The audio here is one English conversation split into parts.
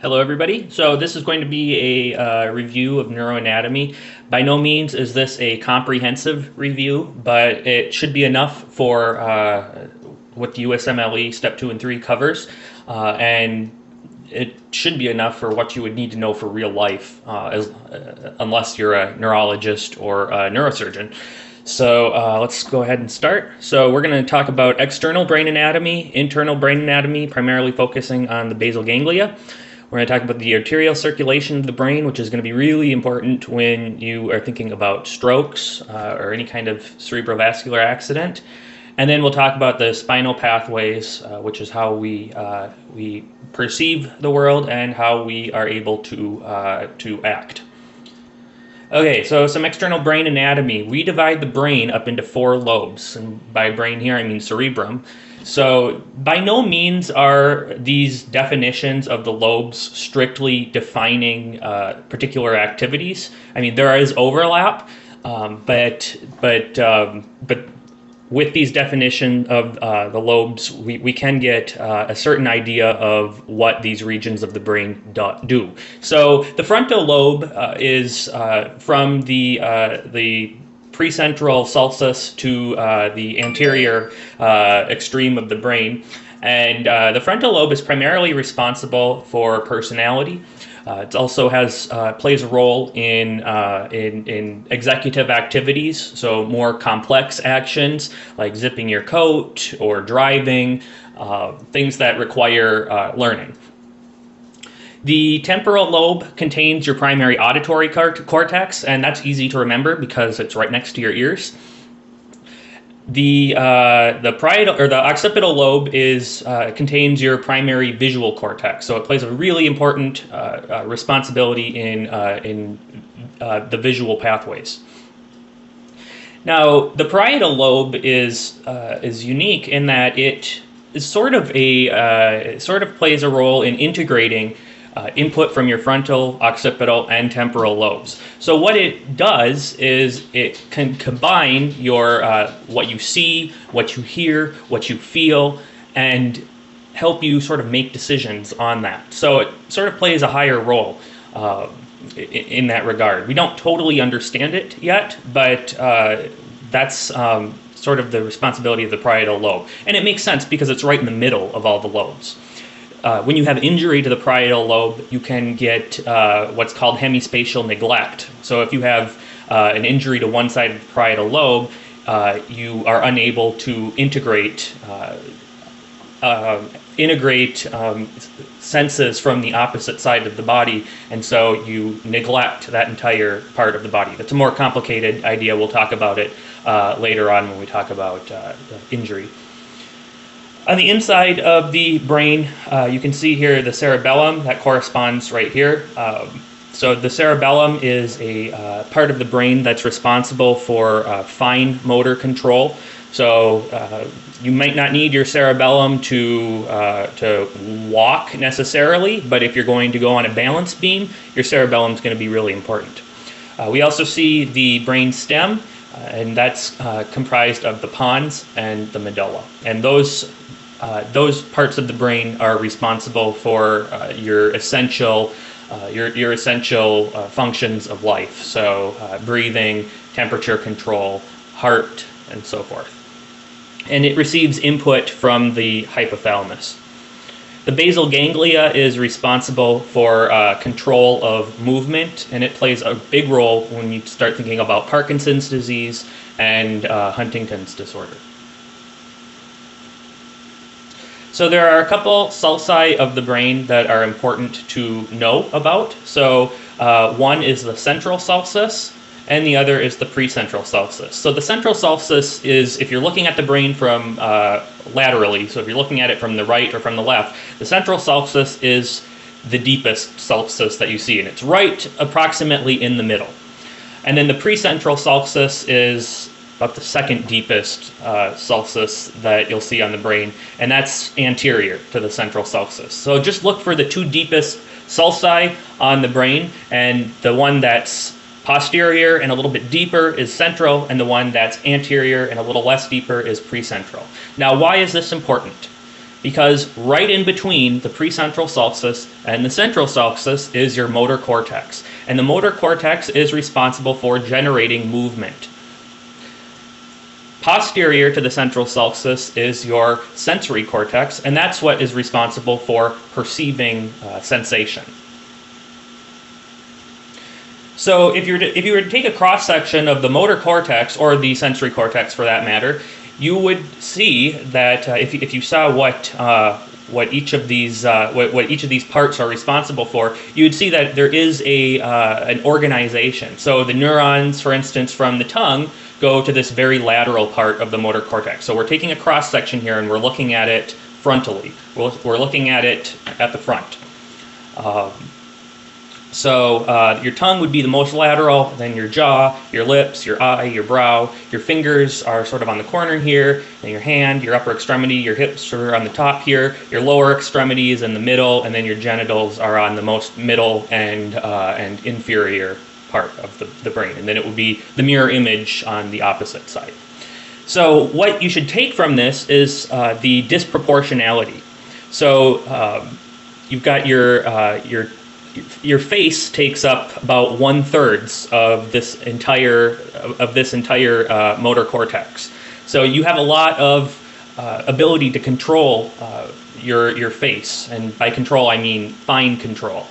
Hello, everybody. So this is going to be a review of neuroanatomy. By no means is this a comprehensive review, but it should be enough for what the USMLE Step 2 and 3 covers, and it should be enough for what you would need to know for real life, unless you're a neurologist or a neurosurgeon. So let's go ahead and start. So we're going to talk about external brain anatomy, internal brain anatomy, primarily focusing on the basal ganglia. We're going to talk about the arterial circulation of the brain, which is going to be really important when you are thinking about strokes or any kind of cerebrovascular accident. And then we'll talk about the spinal pathways, which is how we perceive the world and how we are able to act. Okay, so some external brain anatomy. We divide the brain up into 4 lobes, and by brain here I mean cerebrum. So by no means are these definitions of the lobes strictly defining particular activities. I mean, there is overlap, but with these definitions of the lobes, we can get a certain idea of what these regions of the brain do. So the frontal lobe is from the precentral sulcus to the anterior extreme of the brain. And the frontal lobe is primarily responsible for personality. It also plays a role in executive activities, so more complex actions like zipping your coat or driving, things that require learning. The temporal lobe contains your primary auditory cortex, and that's easy to remember because it's right next to your ears. The parietal or the occipital lobe contains your primary visual cortex, so it plays a really important responsibility in the visual pathways. Now, the parietal lobe is unique in that it is sort of plays a role in integrating input from your frontal, occipital, and temporal lobes. So what it does is it can combine your what you see, what you hear, what you feel, and help you sort of make decisions on that. So it sort of plays a higher role in that regard. We don't totally understand it yet, but that's sort of the responsibility of the parietal lobe. And it makes sense because it's right in the middle of all the lobes. When you have injury to the parietal lobe, you can get what's called hemispatial neglect. So if you have an injury to one side of the parietal lobe, you are unable to integrate senses from the opposite side of the body, and so you neglect that entire part of the body. That's a more complicated idea. We'll talk about it later on when we talk about injury. On the inside of the brain, you can see here the cerebellum that corresponds right here. So the cerebellum is a part of the brain that's responsible for fine motor control. So you might not need your cerebellum to walk necessarily, but if you're going to go on a balance beam, your cerebellum is going to be really important. We also see the brain stem, and that's comprised of the pons and the medulla. And those parts of the brain are responsible for your essential functions of life. So breathing, temperature control, heart, and so forth. And it receives input from the hypothalamus. The basal ganglia is responsible for control of movement, and it plays a big role when you start thinking about Parkinson's disease and Huntington's disorder. So there are a couple sulci of the brain that are important to know about. So one is the central sulcus, and the other is the precentral sulcus. So the central sulcus is, if you're looking at the brain from laterally, so if you're looking at it from the right or from the left, the central sulcus is the deepest sulcus that you see, and it's right approximately in the middle. And then the precentral sulcus is about the second deepest sulcus that you'll see on the brain, and that's anterior to the central sulcus. So just look for the 2 deepest sulci on the brain, and the one that's posterior and a little bit deeper is central, and the one that's anterior and a little less deeper is precentral. Now, why is this important? because right in between the precentral sulcus and the central sulcus is your motor cortex. And the motor cortex is responsible for generating movement. Posterior to the central sulcus is your sensory cortex, and that's what is responsible for perceiving sensation. So if you were to take a cross-section of the motor cortex, or the sensory cortex for that matter, you would see that if you saw what each of these parts are responsible for, you would see that there is an organization. So the neurons, for instance, from the tongue go to this very lateral part of the motor cortex. So we're taking a cross section here and we're looking at it frontally. We're looking at it at the front. So your tongue would be the most lateral, then your jaw, your lips, your eye, your brow. Your fingers are sort of on the corner here, then your hand, your upper extremity, your hips are on the top here, your lower extremities in the middle, and then your genitals are on the most middle and inferior part of the brain. And then it would be the mirror image on the opposite side. So what you should take from this is the disproportionality. So you've got your face takes up about 1/3 of this entire motor cortex. So you have a lot of ability to control your face, and by control I mean fine control.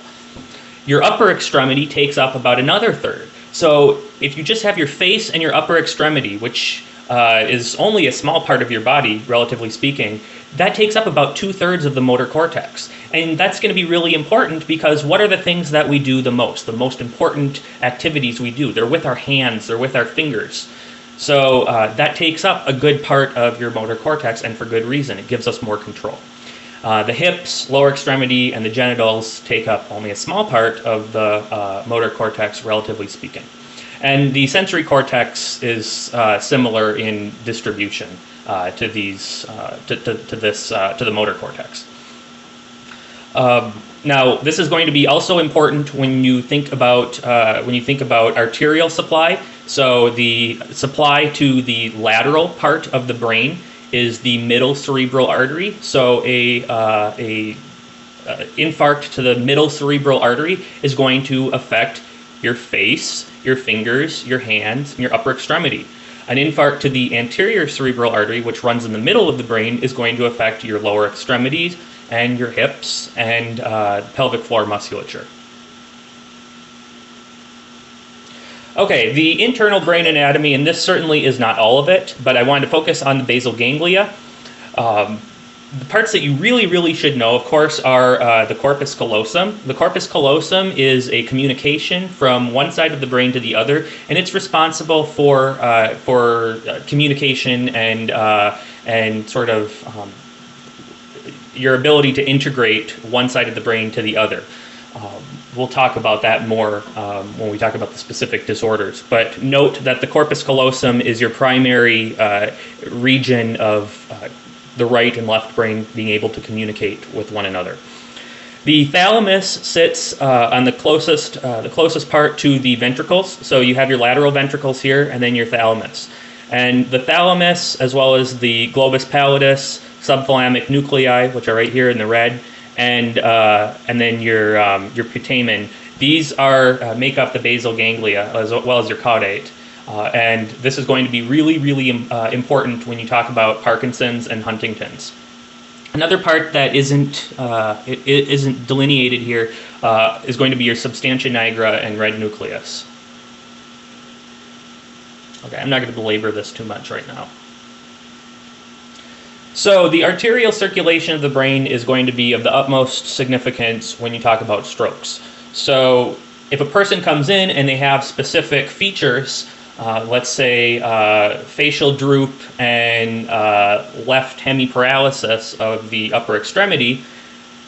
Your upper extremity takes up about another third. So if you just have your face and your upper extremity, which is only a small part of your body, relatively speaking, that takes up about 2/3 of the motor cortex. And that's going to be really important because what are the things that we do the most important activities we do? They're with our hands, they're with our fingers. So that takes up a good part of your motor cortex, and for good reason. It gives us more control. The hips, lower extremity, and the genitals take up only a small part of the motor cortex, relatively speaking. And the sensory cortex is similar in distribution to the motor cortex. Now, this is going to be also important when you think about arterial supply. So the supply to the lateral part of the brain is the middle cerebral artery. So a infarct to the middle cerebral artery is going to affect your face, your fingers, your hands, and your upper extremity. An infarct to the anterior cerebral artery, which runs in the middle of the brain, is going to affect your lower extremities and your hips and pelvic floor musculature. Okay, the internal brain anatomy, and this certainly is not all of it, but I wanted to focus on the basal ganglia. The parts that you really should know, of course, are the corpus callosum. The corpus callosum is a communication from one side of the brain to the other, and it's responsible for communication and sort of your ability to integrate one side of the brain to the other. We'll talk about that more when we talk about the specific disorders. But note that the corpus callosum is your primary region of the right and left brain being able to communicate with one another. The thalamus sits on the closest part to the ventricles. So you have your lateral ventricles here, and then your thalamus. And the thalamus, as well as the globus pallidus, subthalamic nuclei, which are right here in the red, and then your putamen. These make up the basal ganglia as well as your caudate. And this is going to be really important when you talk about Parkinson's and Huntington's. Another part that isn't delineated here is going to be your substantia nigra and red nucleus. Okay, I'm not going to belabor this too much right now. So the arterial circulation of the brain is going to be of the utmost significance when you talk about strokes. So if a person comes in and they have specific features, let's say facial droop and left hemiparalysis of the upper extremity,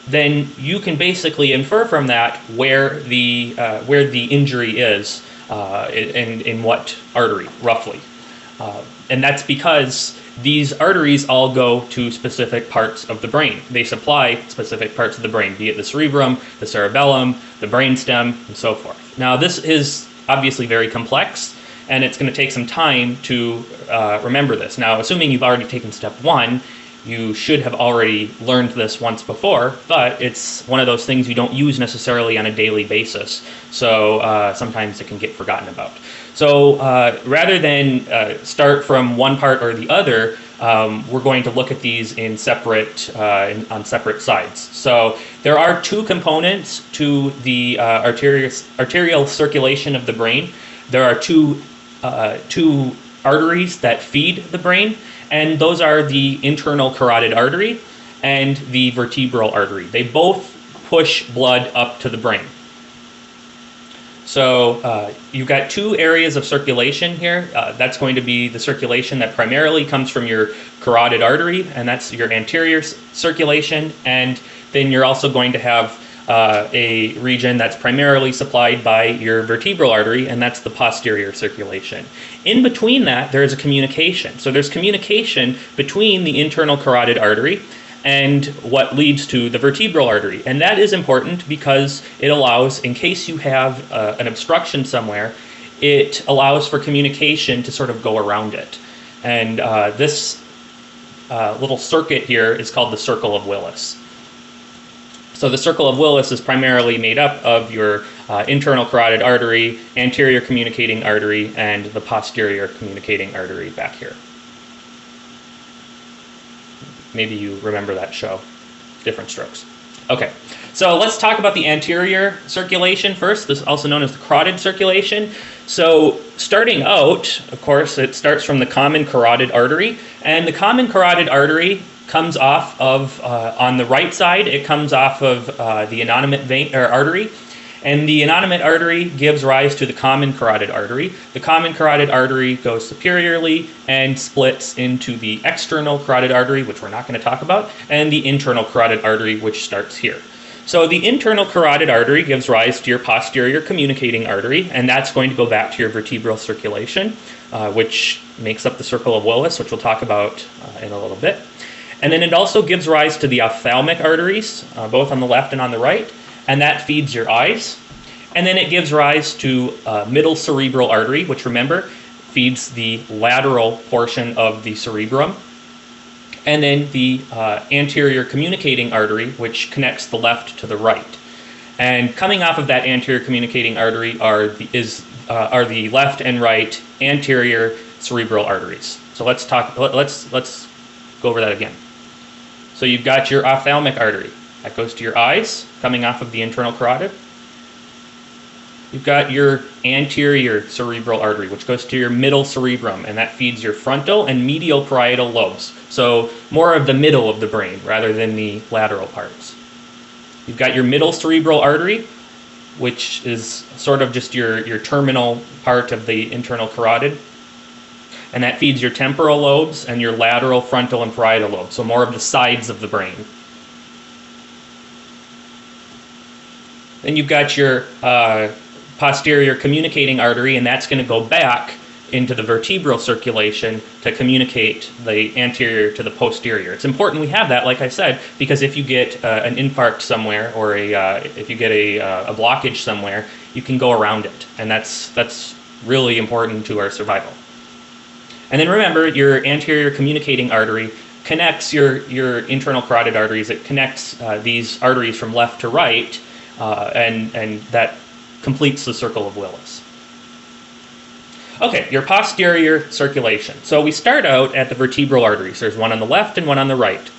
then you can basically infer from that where the injury is in what artery, roughly. And that's because these arteries all go to specific parts of the brain. They supply specific parts of the brain, be it the cerebrum, the cerebellum, the brainstem, and so forth. Now, this is obviously very complex, and it's going to take some time to remember this. Now, assuming you've already taken step one, You should have already learned this once before, but it's one of those things you don't use necessarily on a daily basis, so sometimes it can get forgotten about. So rather than start from one part or the other, we're going to look at these in separate on separate sides. So there are two components to the arterial circulation of the brain. There are two arteries that feed the brain, and those are the internal carotid artery and the vertebral artery. They both push blood up to the brain. So you've got two areas of circulation here. That's going to be the circulation that primarily comes from your carotid artery, and that's your anterior circulation. And then you're also going to have a region that's primarily supplied by your vertebral artery, and that's the posterior circulation. In between that, there is a communication. So there's communication between the internal carotid artery and what leads to the vertebral artery. And that is important because it allows, in case you have an obstruction somewhere, it allows for communication to sort of go around it. And this little circuit here is called the circle of Willis. So the circle of Willis is primarily made up of your internal carotid artery, anterior communicating artery, and the posterior communicating artery back here. Maybe you remember that show, Different Strokes. Okay, so let's talk about the anterior circulation first. This is also known as the carotid circulation. So starting out, of course, it starts from the common carotid artery, and the common carotid artery comes off of, on the right side, it comes off of the innominate vein or artery, and the innominate artery gives rise to the common carotid artery. The common carotid artery goes superiorly and splits into the external carotid artery, which we're not going to talk about, and the internal carotid artery, which starts here. So the internal carotid artery gives rise to your posterior communicating artery, and that's going to go back to your vertebral circulation, which makes up the circle of Willis, which we'll talk about in a little bit. And then it also gives rise to the ophthalmic arteries, both on the left and on the right, and that feeds your eyes. And then it gives rise to middle cerebral artery, which, remember, feeds the lateral portion of the cerebrum. And then the anterior communicating artery, which connects the left to the right. And coming off of that anterior communicating artery are the left and right anterior cerebral arteries. So let's go over that again. So you've got your ophthalmic artery. That goes to your eyes, coming off of the internal carotid. You've got your anterior cerebral artery, which goes to your middle cerebrum, and that feeds your frontal and medial parietal lobes. So more of the middle of the brain rather than the lateral parts. You've got your middle cerebral artery, which is sort of just your terminal part of the internal carotid. And that feeds your temporal lobes and your lateral, frontal, and parietal lobes, so more of the sides of the brain. Then you've got your posterior communicating artery, and that's going to go back into the vertebral circulation to communicate the anterior to the posterior. It's important we have that, like I said, because if you get an infarct somewhere or if you get a blockage somewhere, you can go around it, and that's really important to our survival. And then remember, your anterior communicating artery connects your internal carotid arteries. It connects these arteries from left to right, and that completes the circle of Willis. Okay, your posterior circulation. So we start out at the vertebral arteries. There's one on the left and one on the right.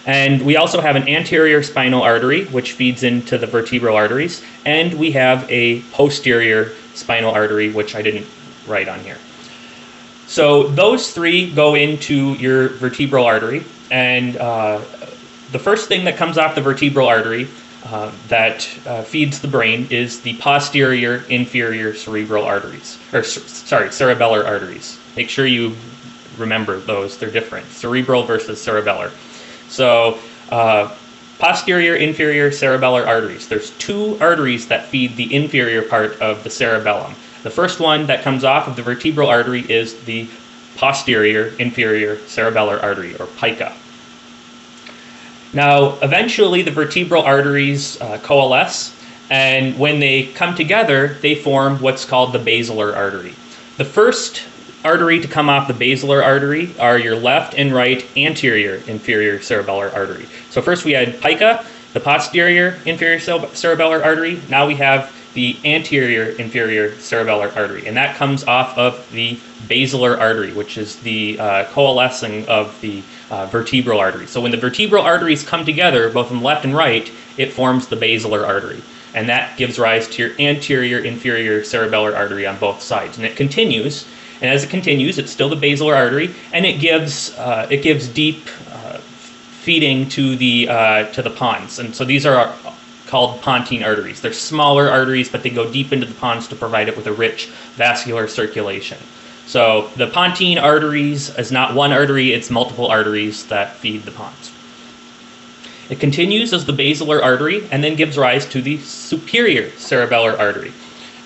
And we also have an anterior spinal artery, which feeds into the vertebral arteries. And we have a posterior spinal artery, which I didn't write on here. So those three go into your vertebral artery. And the first thing that comes off the vertebral artery that feeds the brain is the posterior inferior cerebral arteries, cerebellar arteries. Make sure you remember those, they're different, cerebral versus cerebellar. So posterior inferior cerebellar arteries, there's two arteries that feed the inferior part of the cerebellum. The first one that comes off of the vertebral artery is the posterior inferior cerebellar artery, or pica. Now, eventually the vertebral arteries coalesce, and when they come together, they form what's called the basilar artery. The first artery to come off the basilar artery are your left and right anterior inferior cerebellar artery. So first we had pica, the posterior inferior cerebellar artery. Now we have the anterior inferior cerebellar artery, and that comes off of the basilar artery, which is the coalescing of the vertebral artery. So when the vertebral arteries come together, both on the left and right, it forms the basilar artery, and that gives rise to your anterior inferior cerebellar artery on both sides, and it continues. And as it continues, it's still the basilar artery, and it gives deep feeding to the pons, and so these are called pontine arteries. They're smaller arteries, but they go deep into the pons to provide it with a rich vascular circulation. So the pontine arteries is not one artery, it's multiple arteries that feed the pons. It continues as the basilar artery and then gives rise to the superior cerebellar artery.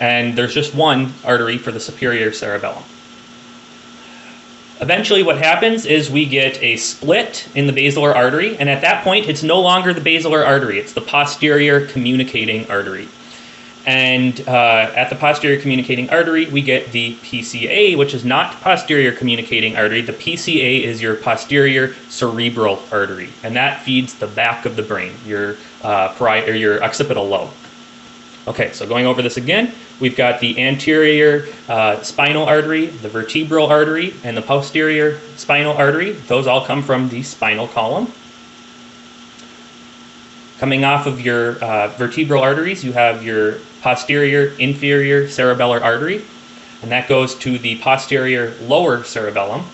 And there's just one artery for the superior cerebellum. Eventually what happens is we get a split in the basilar artery, and at that point it's no longer the basilar artery, it's the posterior communicating artery. And at the posterior communicating artery we get the PCA, which is not posterior communicating artery. The PCA is your posterior cerebral artery, and that feeds the back of the brain, your occipital lobe. Okay, so going over this again, we've got the anterior spinal artery, the vertebral artery, and the posterior spinal artery. Those all come from the spinal column. Coming off of your vertebral arteries, you have your posterior inferior cerebellar artery, and that goes to the posterior lower cerebellum.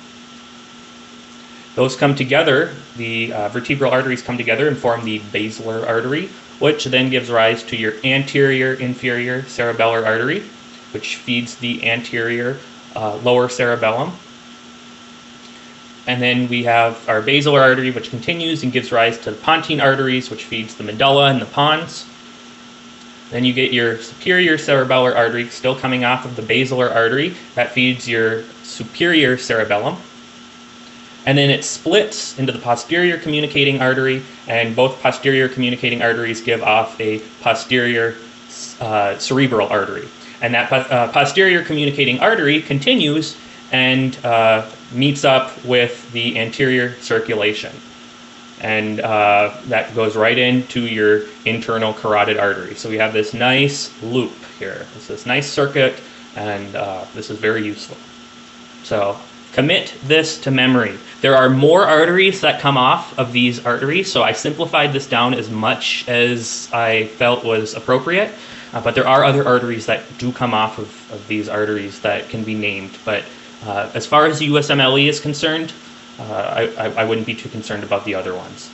Those come together, the vertebral arteries come together and form the basilar artery, which then gives rise to your anterior inferior cerebellar artery, which feeds the anterior lower cerebellum. And then we have our basilar artery, which continues and gives rise to the pontine arteries, which feeds the medulla and the pons. Then you get your superior cerebellar artery still coming off of the basilar artery. That feeds your superior cerebellum. And then it splits into the posterior communicating artery, and both posterior communicating arteries give off a posterior cerebral artery. And that posterior communicating artery continues and meets up with the anterior circulation. And that goes right into your internal carotid artery. So we have this nice loop here. It's this nice circuit, and this is very useful. So commit this to memory. There are more arteries that come off of these arteries, so I simplified this down as much as I felt was appropriate, but there are other arteries that do come off of these arteries that can be named. But as far as USMLE is concerned, I wouldn't be too concerned about the other ones.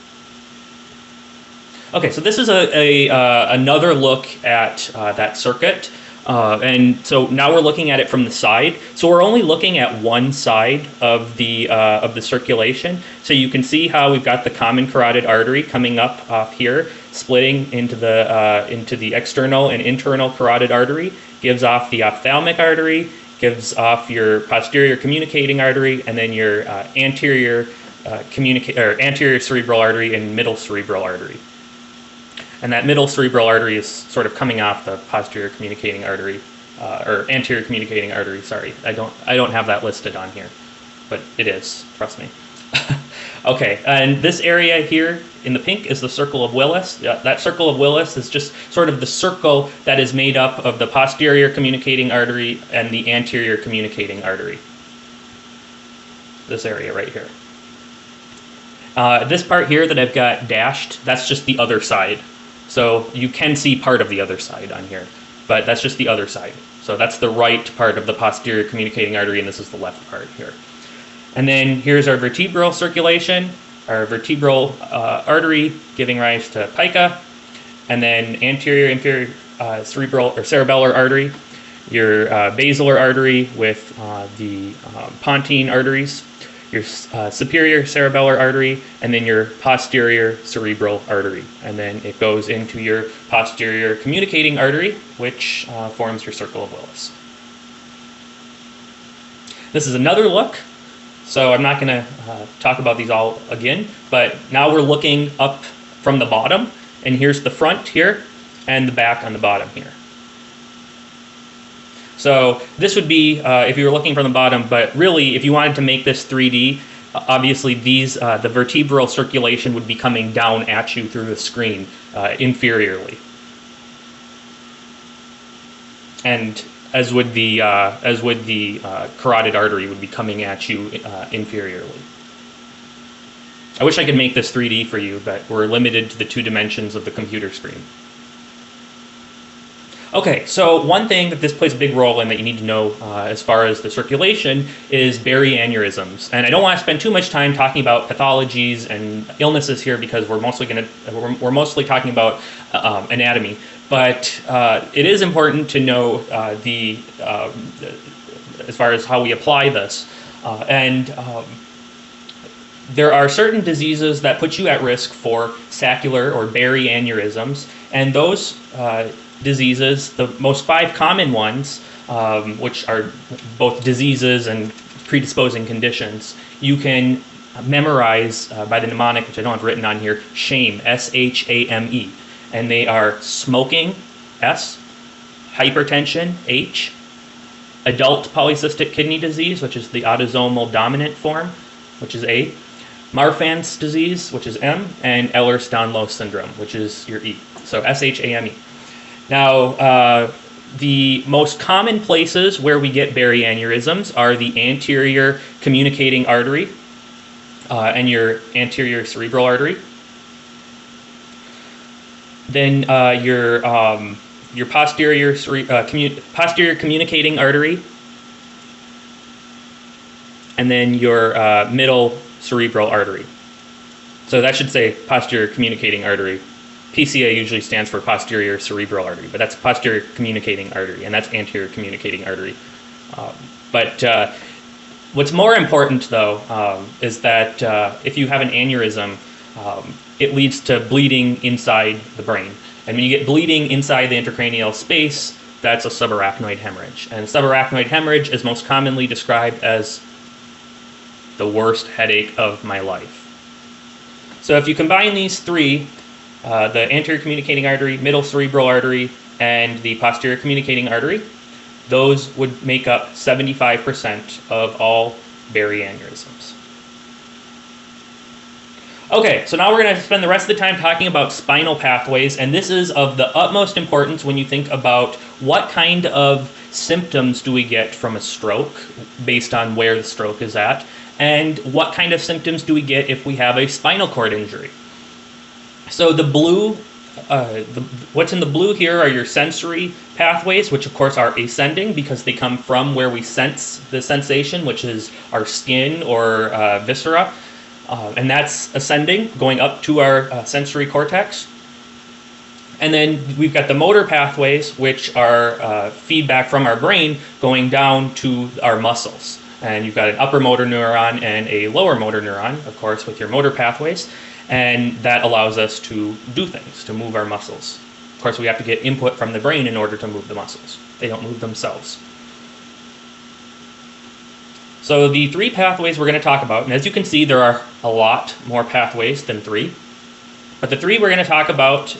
Okay, so this is another look at that circuit. And so now we're looking at it from the side. So we're only looking at one side of the circulation. So you can see how we've got the common carotid artery coming up off here, splitting into the external and internal carotid artery, gives off the ophthalmic artery, gives off your posterior communicating artery, and then your anterior cerebral artery and middle cerebral artery. And that middle cerebral artery is sort of coming off the posterior communicating artery, or anterior communicating artery, sorry. I don't have that listed on here, but it is, trust me. Okay, and this area here in the pink is the circle of Willis. That circle of Willis is just sort of the circle that is made up of the posterior communicating artery and the anterior communicating artery. This area right here. This part here that I've got dashed, that's just the other side. So you can see part of the other side on here, but that's just the other side. So that's the right part of the posterior communicating artery, and this is the left part here. And then here's our vertebral circulation, our vertebral artery giving rise to pica, and then anterior inferior cerebral or cerebellar artery, your basilar artery with the pontine arteries, your superior cerebellar artery, and then your posterior cerebral artery. And then it goes into your posterior communicating artery, which forms your circle of Willis. This is another look. So I'm not going to talk about these all again, but now we're looking up from the bottom, and here's the front here and the back on the bottom here. So this would be if you were looking from the bottom, but really if you wanted to make this 3D, obviously the vertebral circulation would be coming down at you through the screen inferiorly. And as would the carotid artery would be coming at you inferiorly. I wish I could make this 3D for you, but we're limited to the 2 dimensions of the computer screen. Okay, so one thing that this plays a big role in that you need to know as far as the circulation is berry aneurysms. And I don't want to spend too much time talking about pathologies and illnesses here because we're mostly talking about anatomy. But it is important to know as far as how we apply this. There are certain diseases that put you at risk for saccular or berry aneurysms, and those diseases, the most 5 common ones, which are both diseases and predisposing conditions, you can memorize by the mnemonic, which I don't have written on here, SHAME, S-H-A-M-E. And they are smoking, S, hypertension, H, adult polycystic kidney disease, which is the autosomal dominant form, which is A, Marfan's disease, which is M, and Ehlers-Danlos syndrome, which is your E. So S-H-A-M-E. Now, the most common places where we get berry aneurysms are the anterior communicating artery and your anterior cerebral artery. Then your posterior communicating artery, and then your middle cerebral artery. So that should say posterior communicating artery. PCA usually stands for posterior cerebral artery, but that's posterior communicating artery, and that's anterior communicating artery. But what's more important, though, is that if you have an aneurysm, it leads to bleeding inside the brain. And when you get bleeding inside the intracranial space, that's a subarachnoid hemorrhage. And subarachnoid hemorrhage is most commonly described as the worst headache of my life. So if you combine these 3, the anterior communicating artery, middle cerebral artery, and the posterior communicating artery, those would make up 75% of all berry aneurysms. Okay, so now we're going to spend the rest of the time talking about spinal pathways, and this is of the utmost importance when you think about what kind of symptoms do we get from a stroke based on where the stroke is at, and what kind of symptoms do we get if we have a spinal cord injury. So the blue, what's in the blue here are your sensory pathways, which of course are ascending because they come from where we sense the sensation, which is our skin or viscera. And that's ascending, going up to our sensory cortex. And then we've got the motor pathways, which are feedback from our brain going down to our muscles. And you've got an upper motor neuron and a lower motor neuron, of course, with your motor pathways. And that allows us to do things, to move our muscles. Of course, we have to get input from the brain in order to move the muscles. They don't move themselves. So the 3 pathways we're going to talk about, and as you can see, there are a lot more pathways than 3. But the 3 we're going to talk about,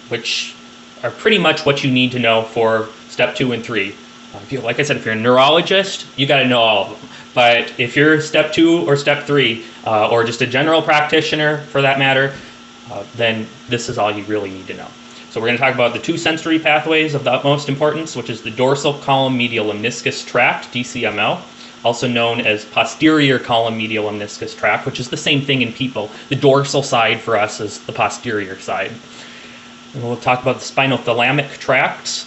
which are pretty much what you need to know for step 2 and 3. Like I said, if you're a neurologist, you got to know all of them. But if you're step 2 or step 3, or just a general practitioner for that matter, then this is all you really need to know. So we're going to talk about the 2 sensory pathways of the utmost importance, which is the dorsal column-medial lemniscus tract, DCML, also known as posterior column-medial lemniscus tract, which is the same thing in people. The dorsal side for us is the posterior side. And we'll talk about the spinothalamic tracts.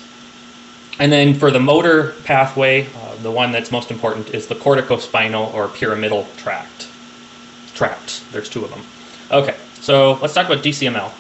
And then for the motor pathway, the one that's most important is the corticospinal or pyramidal tract. Tracts. There's 2 of them. Okay, so let's talk about DCML.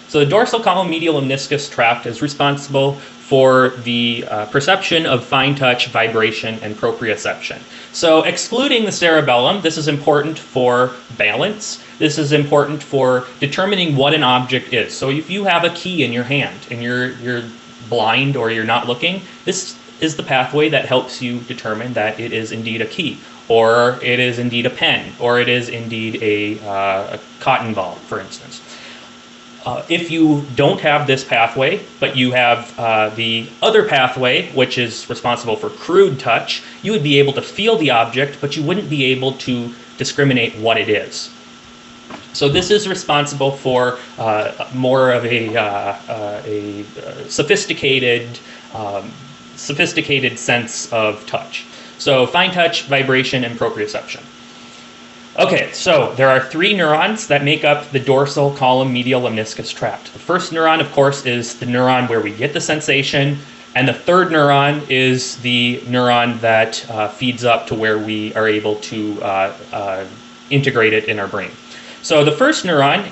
So the dorsal column-medial lemniscus tract is responsible for the perception of fine touch, vibration, and proprioception. So excluding the cerebellum, this is important for balance. This is important for determining what an object is. So if you have a key in your hand and you're blind or you're not looking, this is the pathway that helps you determine that it is indeed a key, or it is indeed a pen, or it is indeed a cotton ball, for instance. If you don't have this pathway, but you have the other pathway, which is responsible for crude touch, you would be able to feel the object, but you wouldn't be able to discriminate what it is. So this is responsible for more of a sophisticated sense of touch. So fine touch, vibration, and proprioception. Okay, so there are 3 neurons that make up the dorsal column medial lemniscus tract. The first neuron, of course, is the neuron where we get the sensation, and the third neuron is the neuron that feeds up to where we are able to integrate it in our brain. So the first neuron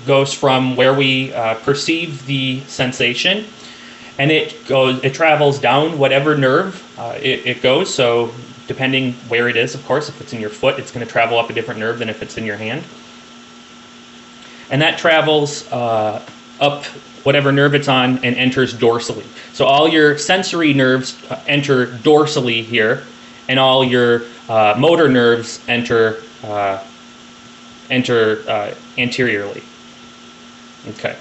goes from where we perceive the sensation, and it travels down whatever nerve it goes. So depending where it is, of course, if it's in your foot, it's going to travel up a different nerve than if it's in your hand. And that travels up whatever nerve it's on and enters dorsally. So all your sensory nerves enter dorsally here, and all your motor nerves enter anteriorly. Okay.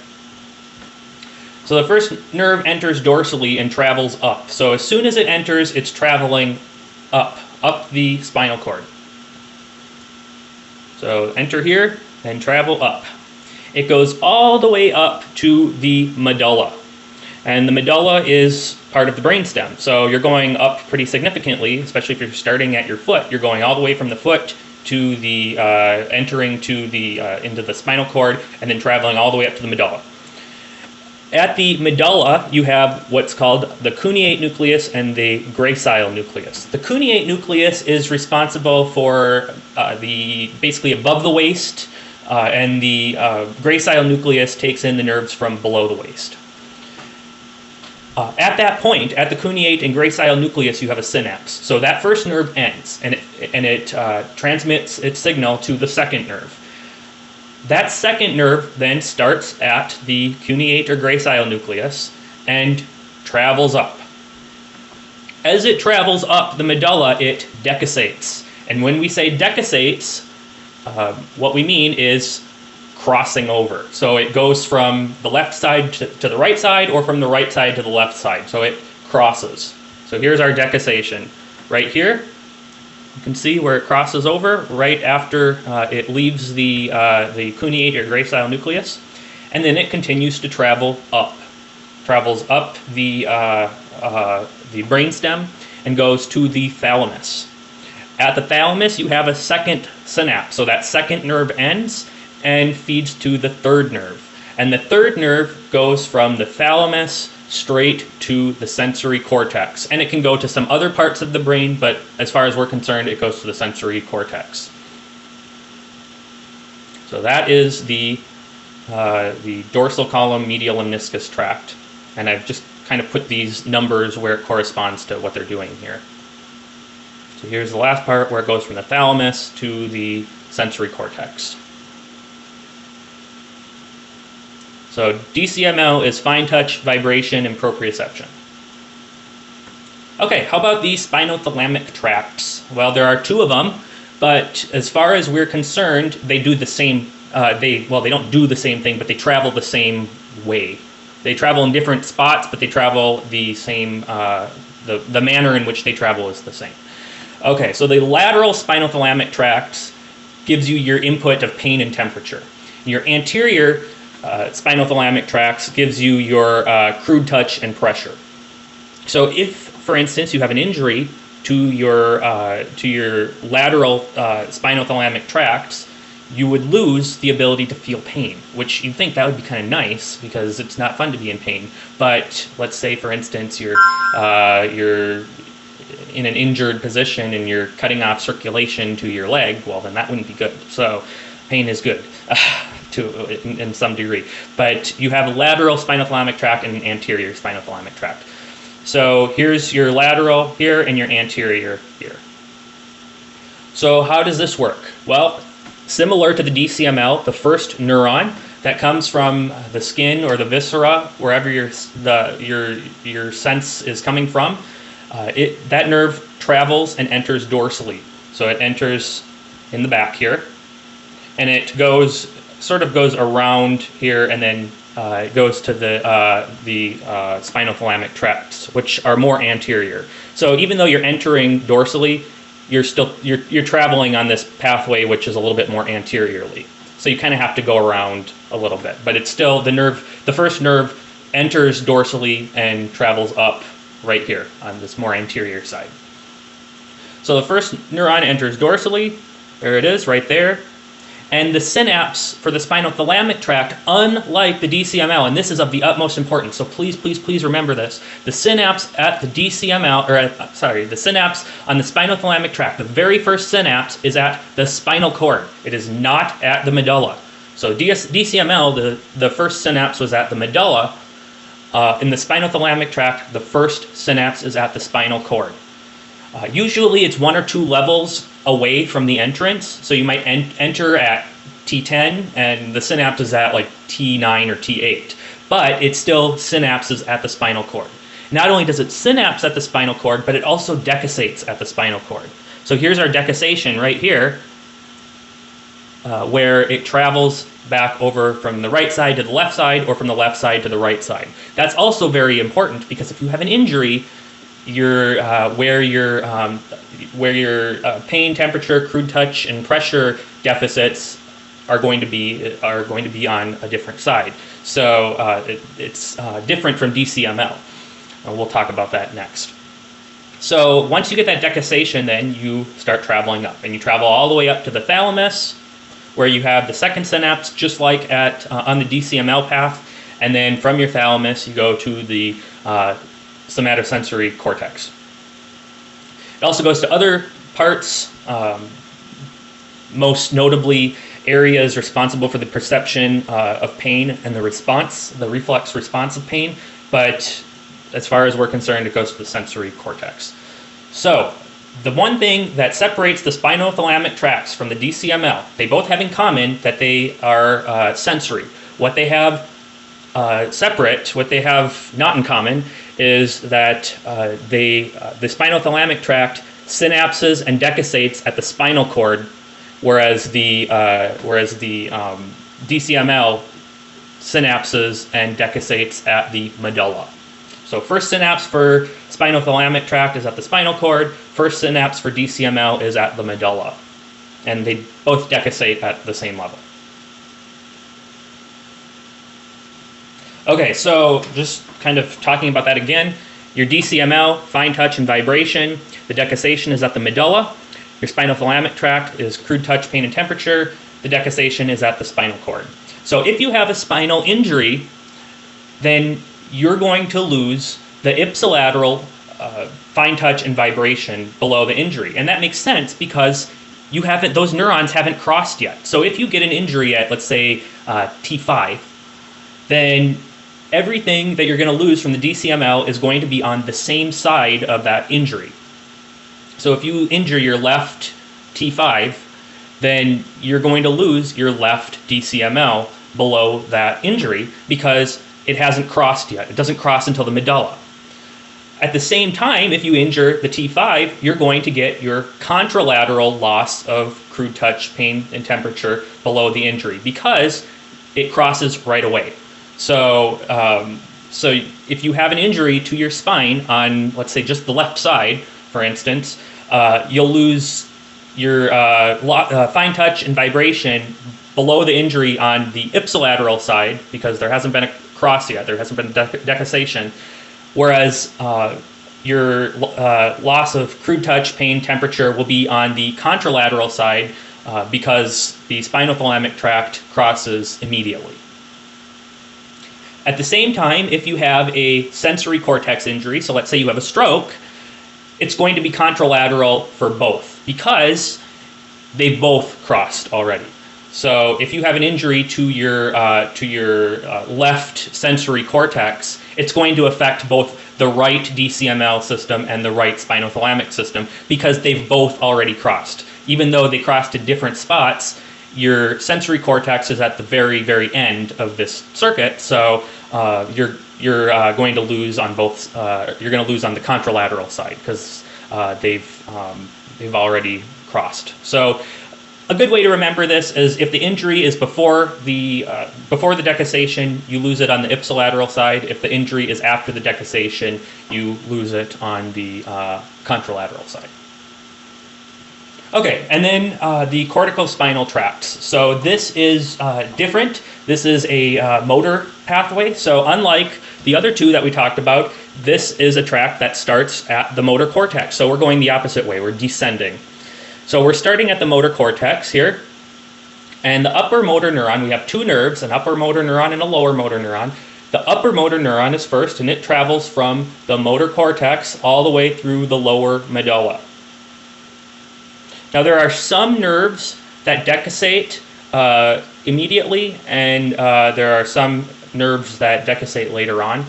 So the first nerve enters dorsally and travels up. So as soon as it enters, it's traveling up the spinal cord. So enter here and travel up. It goes all the way up to the medulla. And the medulla is part of the brainstem. So you're going up pretty significantly, especially if you're starting at your foot. You're going all the way from the foot to the entering to the into the spinal cord, and then traveling all the way up to the medulla. At the medulla, you have what's called the cuneate nucleus and the gracile nucleus. The cuneate nucleus is responsible for the basically above the waist, and the gracile nucleus takes in the nerves from below the waist. At that point, at the cuneate and gracile nucleus, you have a synapse. So that first nerve ends, and it transmits its signal to the second nerve. That second nerve then starts at the cuneate or gracile nucleus and travels up. As it travels up the medulla, it decussates. And when we say decussates, what we mean is crossing over. So it goes from the left side to the right side, or from the right side to the left side. So it crosses. So here's our decussation. Right here, you can see where it crosses over right after it leaves the cuneate or gracile nucleus, and then it continues to travel up. Travels up the brainstem and goes to the thalamus. At the thalamus, you have a second synapse. So that second nerve ends and feeds to the third nerve. And the third nerve goes from the thalamus straight to the sensory cortex. And it can go to some other parts of the brain, but as far as we're concerned, it goes to the sensory cortex. So that is the dorsal column medial lemniscus tract. And I've just kind of put these numbers where it corresponds to what they're doing here. So here's the last part where it goes from the thalamus to the sensory cortex. So DCML is fine touch, vibration, and proprioception. Okay, how about the spinothalamic tracts? Well, there are 2 of them, but as far as we're concerned, they do the same. They don't do the same thing, but they travel the same way. They travel in different spots, but they travel the same. The manner in which they travel is the same. Okay, so the lateral spinothalamic tracts gives you your input of pain and temperature. Your anterior spinothalamic tracts gives you your crude touch and pressure. So if, for instance, you have an injury to your lateral spinothalamic tracts, you would lose the ability to feel pain, which you'd think that would be kind of nice because it's not fun to be in pain. But let's say, for instance, you're in an injured position and you're cutting off circulation to your leg, well, then that wouldn't be good. So pain is good. In some degree, but you have a lateral spinothalamic tract and an anterior spinothalamic tract. So here's your lateral here and your anterior here. So how does this work? Well, similar to the DCML, the first neuron that comes from the skin or the viscera, wherever your sense is coming from, that nerve travels and enters dorsally. So it enters in the back here, and it goes sort of goes around here and then it goes to the spinothalamic tracts, which are more anterior. So even though you're entering dorsally, you're traveling on this pathway which is a little bit more anteriorly. So you kind of have to go around a little bit, but it's still the first nerve enters dorsally and travels up right here on this more anterior side. So the first neuron enters dorsally, there it is right there. And the synapse for the spinothalamic tract, unlike the DCML, and this is of the utmost importance, so please, please, please remember this, the synapse at the DCML, the synapse on the spinothalamic tract, the very first synapse is at the spinal cord. It is not at the medulla. So DCML, the first synapse was at the medulla. In the spinothalamic tract, the first synapse is at the spinal cord. Usually it's 1 or 2 levels away from the entrance, so you might enter at T10 and the synapse is at like T9 or T8, but it still synapses at the spinal cord. Not only does it synapse at the spinal cord, but it also decussates at the spinal cord. So here's our decussation right here, where it travels back over from the right side to the left side or from the left side to the right side. That's also very important because if you have an injury, where your pain, temperature, crude touch, and pressure deficits are going to be on a different side. So it's different from DCML. And we'll talk about that next. So once you get that decussation, then you start traveling up, and you travel all the way up to the thalamus, where you have the second synapse, just like on the DCML path, and then from your thalamus you go to the somatosensory cortex. It also goes to other parts, most notably areas responsible for the perception of pain and the reflex response of pain, but as far as we're concerned, it goes to the sensory cortex. So the one thing that separates the spinothalamic tracts from the DCML, they both have in common that they are sensory. What they have what they have not in common is that the spinothalamic tract synapses and decussates at the spinal cord, whereas the DCML synapses and decussates at the medulla. So first synapse for spinothalamic tract is at the spinal cord, first synapse for DCML is at the medulla, and they both decussate at the same level. Okay, so just kind of talking about that again. Your DCML, fine touch and vibration. The decussation is at the medulla. Your spinothalamic tract is crude touch, pain, and temperature. The decussation is at the spinal cord. So if you have a spinal injury, then you're going to lose the ipsilateral fine touch and vibration below the injury. And that makes sense because those neurons haven't crossed yet. So if you get an injury at, let's say, T5, then everything that you're going to lose from the DCML is going to be on the same side of that injury. So if you injure your left T5, then you're going to lose your left DCML below that injury because it hasn't crossed yet. It doesn't cross until the medulla. At the same time, if you injure the T5, you're going to get your contralateral loss of crude touch, pain, and temperature below the injury because it crosses right away. So if you have an injury to your spine on, let's say, just the left side, for instance, you'll lose your fine touch and vibration below the injury on the ipsilateral side because there hasn't been a cross yet, there hasn't been decussation, whereas your loss of crude touch, pain, temperature will be on the contralateral side because the spinothalamic tract crosses immediately. At the same time, if you have a sensory cortex injury, so let's say you have a stroke, it's going to be contralateral for both because they both crossed already. So if you have an injury to your left sensory cortex, it's going to affect both the right DCML system and the right spinothalamic system because they've both already crossed. Even though they crossed at different spots, your sensory cortex is at the very, very end of this circuit, so you're going to lose on both. You're going to lose on the contralateral side because they've already crossed. So A good way to remember this is if the injury is before the decussation, you lose it on the ipsilateral side. If the injury is after the decussation, you lose it on the contralateral side. Okay, and then the corticospinal tracts. So this is different. This is a motor pathway. So unlike the other two that we talked about, this is a tract that starts at the motor cortex. So we're going the opposite way. We're descending. So we're starting at the motor cortex here. And the upper motor neuron, we have two nerves, an upper motor neuron and a lower motor neuron. The upper motor neuron is first, and it travels from the motor cortex all the way through the lower medulla. Now there are some nerves that decussate immediately, and there are some nerves that decussate later on.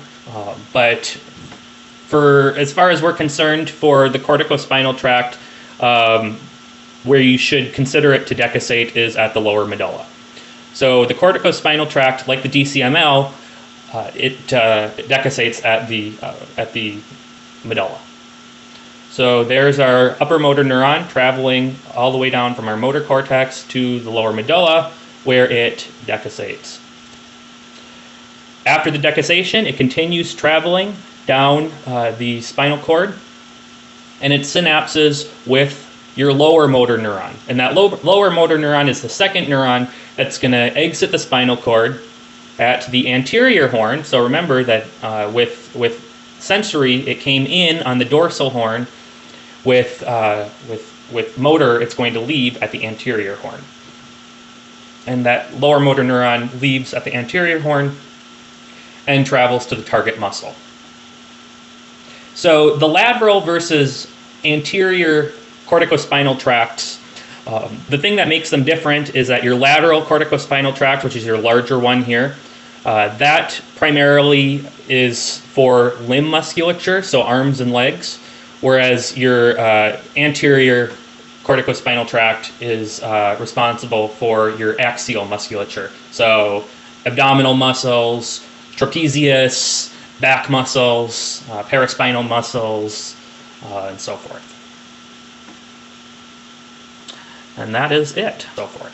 But as far as we're concerned, for the corticospinal tract, where you should consider it to decussate is at the lower medulla. So the corticospinal tract, like the DCML, it decussates at the medulla. So there's our upper motor neuron traveling all the way down from our motor cortex to the lower medulla, where it decussates. After the decussation, it continues traveling down the spinal cord, and it synapses with your lower motor neuron. And that lower motor neuron is the second neuron that's going to exit the spinal cord at the anterior horn. So remember that with sensory, it came in on the dorsal horn. With motor, it's going to leave at the anterior horn. And that lower motor neuron leaves at the anterior horn and travels to the target muscle. So the lateral versus anterior corticospinal tracts, the thing that makes them different is that your lateral corticospinal tract, which is your larger one here, that primarily is for limb musculature, so arms and legs, whereas your anterior corticospinal tract is responsible for your axial musculature, so abdominal muscles, trapezius, back muscles, paraspinal muscles, and so forth. And that is it, so forth.